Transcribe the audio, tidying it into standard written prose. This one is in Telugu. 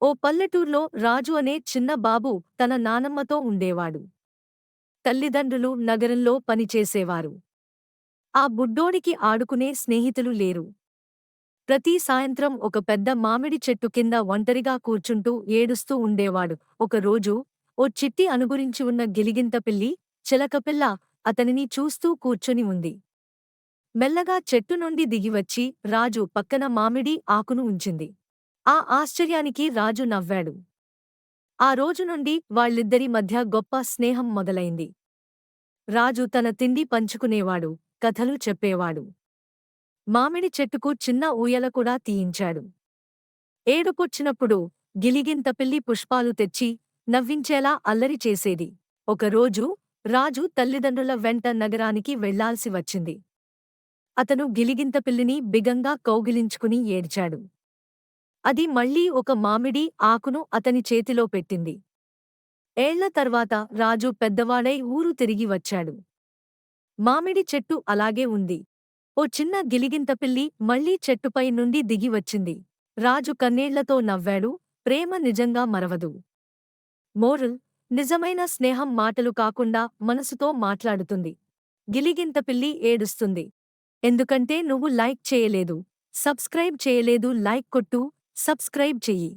ఓ పల్లెటూర్లో రాజు అనే చిన్న బాబు తన నానమ్మతో ఉండేవాడు. తల్లిదండ్రులు నగరంలో పనిచేసేవారు. ఆ బుడ్డోడికి ఆడుకునే స్నేహితులు లేరు. ప్రతి సాయంత్రం ఒక పెద్ద మామిడి చెట్టు కింద ఒంటరిగా కూర్చుంటూ ఏడుస్తూ ఉండేవాడు. ఒకరోజు ఓ చిట్టి అనుగురించి ఉన్న గిలిగింత పిల్లి, చిలకపిల్ల అతనిని చూస్తూ కూర్చొని ఉంది. మెల్లగా చెట్టు నుండి దిగివచ్చి రాజు పక్కన మామిడి ఆకును ఉంచింది. ఆ ఆశ్చర్యానికి రాజు నవ్వాడు. ఆ రోజు నుండి వాళ్ళిద్దరి మధ్య గొప్ప స్నేహం మొదలైంది. రాజు తన తిండి పంచుకునేవాడు, కథలు చెప్పేవాడు. మామిడి చెట్టుకు చిన్న ఊయల కూడా తీయించాడు. ఏడుపొచ్చినప్పుడు గిలిగింత పిల్లి పుష్పాలు తెచ్చి నవ్వించేలా అల్లరి చేసేది. ఒకరోజు రాజు తల్లిదండ్రుల వెంట నగరానికి వెళ్లాల్సి వచ్చింది. అతను గిలిగింత పిల్లిని బిగంగా కౌగిలించుకుని ఏడ్చాడు. అది మళ్ళీ ఒక మామిడి ఆకును అతని చేతిలో పెట్టింది. ఏళ్ల తర్వాత రాజు పెద్దవాడై ఊరు తిరిగి వచ్చాడు. మామిడి చెట్టు అలాగే ఉంది. ఓ చిన్న గిలిగింత పిల్లి మళ్లీ చెట్టుపై నుండి దిగి వచ్చింది. రాజు కన్నీళ్లతో నవ్వాడు, ప్రేమ నిజంగా మరవదు. మోరల్: నిజమైన స్నేహం మాటలు కాకుండా మనసుతో మాట్లాడుతుంది. గిలిగింత పిల్లి ఏడుస్తుంది. ఎందుకంటే నువ్వు లైక్ చేయలేదు, సబ్స్క్రైబ్ చేయలేదు. లైక్ కొట్టు, సబ్స్క్రైబ్ చెయ్యి.